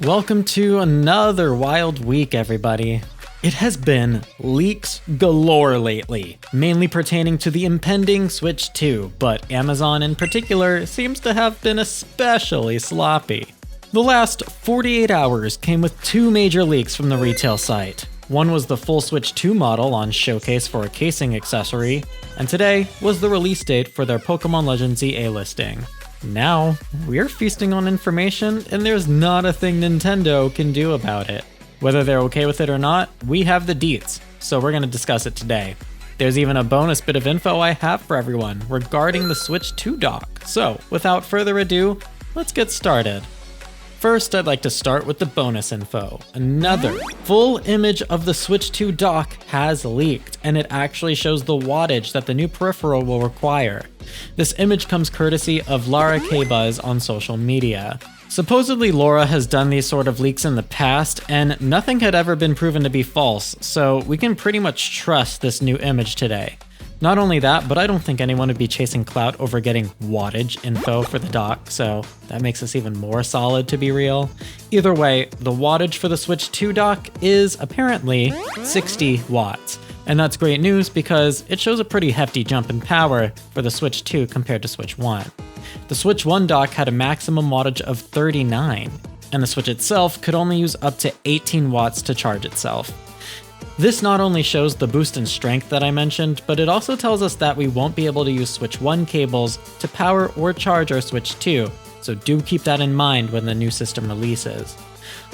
Welcome to another wild week, everybody. It has been leaks galore lately, mainly pertaining to the impending Switch 2, but Amazon in particular seems to have been especially sloppy. The last 48 hours came with two major leaks from the retail site. One was the full Switch 2 model on showcase for a casing accessory, and today was the release date for their Pokemon Legends EA listing. Now, we're feasting on information, and there's not a thing Nintendo can do about it. Whether they're okay with it or not, we have the deets, so we're going to discuss it today. There's even a bonus bit of info I have for everyone regarding the Switch 2 dock. So, without further ado, let's get started. First, I'd like to start with the bonus info. Another full image of the Switch 2 dock has leaked, and it actually shows the wattage that the new peripheral will require. This image comes courtesy of Lara K-Buzz on social media. Supposedly Laura has done these sort of leaks in the past, and nothing had ever been proven to be false, so we can pretty much trust this new image today. Not only that, but I don't think anyone would be chasing clout over getting wattage info for the dock, so that makes us even more solid to be real. Either way, the wattage for the Switch 2 dock is apparently 60 watts. And that's great news because it shows a pretty hefty jump in power for the Switch 2 compared to Switch 1. The Switch 1 dock had a maximum wattage of 39, and the Switch itself could only use up to 18 watts to charge itself. This not only shows the boost in strength that I mentioned, but it also tells us that we won't be able to use Switch 1 cables to power or charge our Switch 2, so do keep that in mind when the new system releases.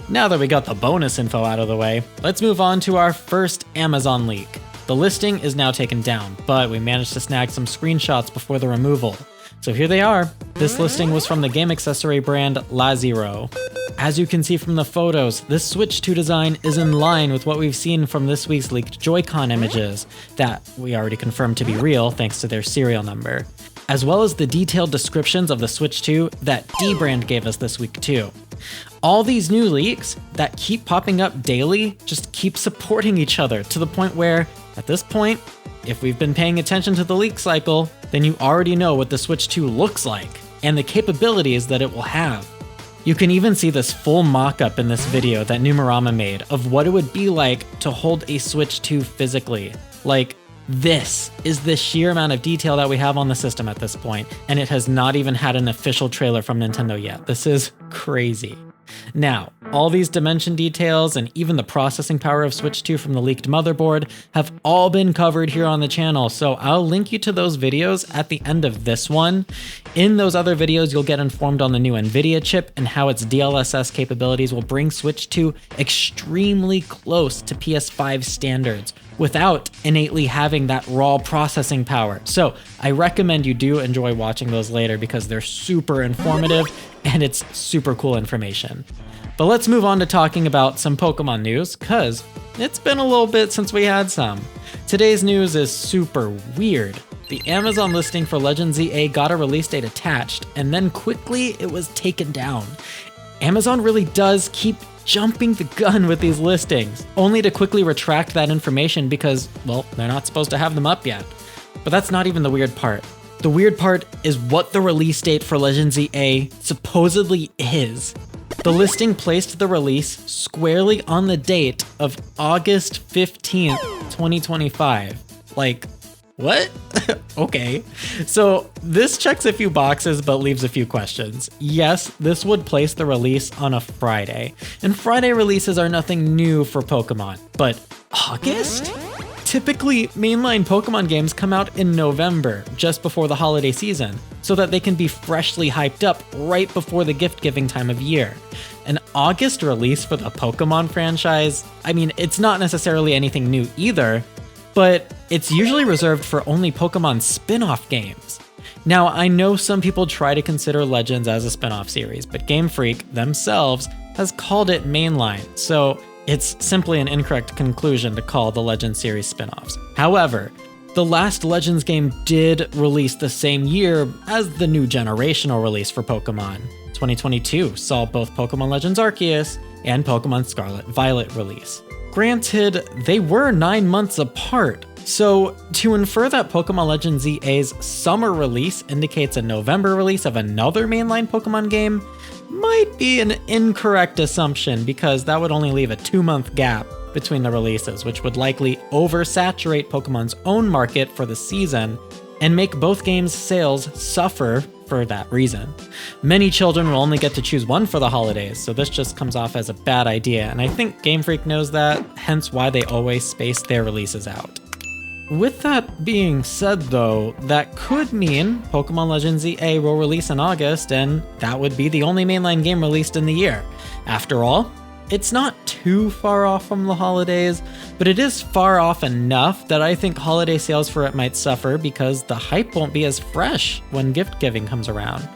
Now that we got the bonus info out of the way, let's move on to our first Amazon leak. The listing is now taken down, but we managed to snag some screenshots before the removal. So here they are. This listing was from the game accessory brand Lazero. As you can see from the photos, this Switch 2 design is in line with what we've seen from this week's leaked Joy-Con images that we already confirmed to be real thanks to their serial number, as well as the detailed descriptions of the Switch 2 that D-Brand gave us this week too. All these new leaks that keep popping up daily just keep supporting each other to the point where, at this point, if we've been paying attention to the leak cycle, then you already know what the Switch 2 looks like and the capabilities that it will have. You can even see this full mock-up in this video that Numerama made of what it would be like to hold a Switch 2 physically. Like, this is the sheer amount of detail that we have on the system at this point, and it has not even had an official trailer from Nintendo yet. This is crazy. Now, all these dimension details and even the processing power of Switch 2 from the leaked motherboard have all been covered here on the channel, so I'll link you to those videos at the end of this one. In those other videos, you'll get informed on the new NVIDIA chip and how its DLSS capabilities will bring Switch 2 extremely close to PS5 standards without innately having that raw processing power. So I recommend you do enjoy watching those later because they're super informative and it's super cool information. But let's move on to talking about some Pokemon news, cause it's been a little bit since we had some. Today's news is super weird. The Amazon listing for Legends EA got a release date attached, and then quickly it was taken down. Amazon really does keep jumping the gun with these listings, only to quickly retract that information because, well, they're not supposed to have them up yet. But that's not even the weird part. The weird part is what the release date for Legends EA supposedly is. The listing placed the release squarely on the date of August 15th, 2025. Like, what? Okay. So this checks a few boxes but leaves a few questions. Yes, this would place the release on a Friday, and Friday releases are nothing new for Pokemon, but August? Typically, mainline Pokemon games come out in November, just before the holiday season, so that they can be freshly hyped up right before the gift-giving time of year. An August release for the Pokemon franchise, I mean, it's not necessarily anything new either, but it's usually reserved for only Pokemon spin-off games. Now, I know some people try to consider Legends as a spin-off series, but Game Freak themselves has called it mainline, so it's simply an incorrect conclusion to call the Legends series spin-offs. However, the last Legends game did release the same year as the new generational release for Pokemon. 2022 saw both Pokemon Legends Arceus and Pokemon Scarlet Violet release. Granted, they were 9 months apart, So, to infer that Pokemon Legends ZA's summer release indicates a November release of another mainline Pokemon game might be an incorrect assumption, because that would only leave a 2-month gap between the releases, which would likely oversaturate Pokemon's own market for the season and make both games' sales suffer for that reason. Many children will only get to choose one for the holidays, so this just comes off as a bad idea, and I think Game Freak knows that, hence why they always space their releases out. With that being said though, that could mean Pokemon Legends ZA will release in August, and that would be the only mainline game released in the year. After all, it's not too far off from the holidays, but it is far off enough that I think holiday sales for it might suffer because the hype won't be as fresh when gift giving comes around.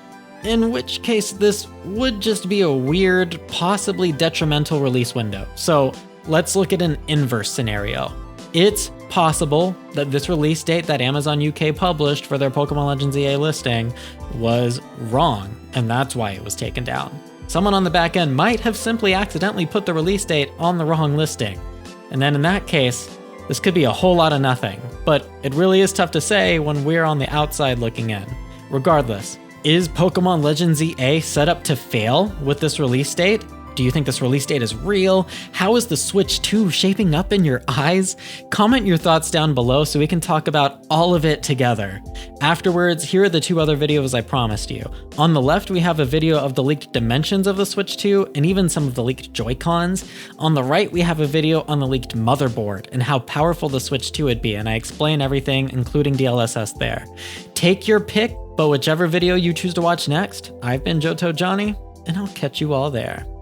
In which case, this would just be a weird, possibly detrimental release window. So let's look at an inverse scenario. It's possible that this release date that Amazon UK published for their Pokemon Legends EA listing was wrong, and that's why it was taken down. Someone on the back end might have simply accidentally put the release date on the wrong listing. And then in that case, this could be a whole lot of nothing. But it really is tough to say when we're on the outside looking in. Regardless, is Pokemon Legends EA set up to fail with this release date? Do you think this release date is real? How is the Switch 2 shaping up in your eyes? Comment your thoughts down below so we can talk about all of it together. Afterwards, here are the 2 other videos I promised you. On the left, we have a video of the leaked dimensions of the Switch 2 and even some of the leaked Joy-Cons. On the right, we have a video on the leaked motherboard and how powerful the Switch 2 would be, and I explain everything, including DLSS there. Take your pick, but whichever video you choose to watch next, I've been johtojonny, and I'll catch you all there.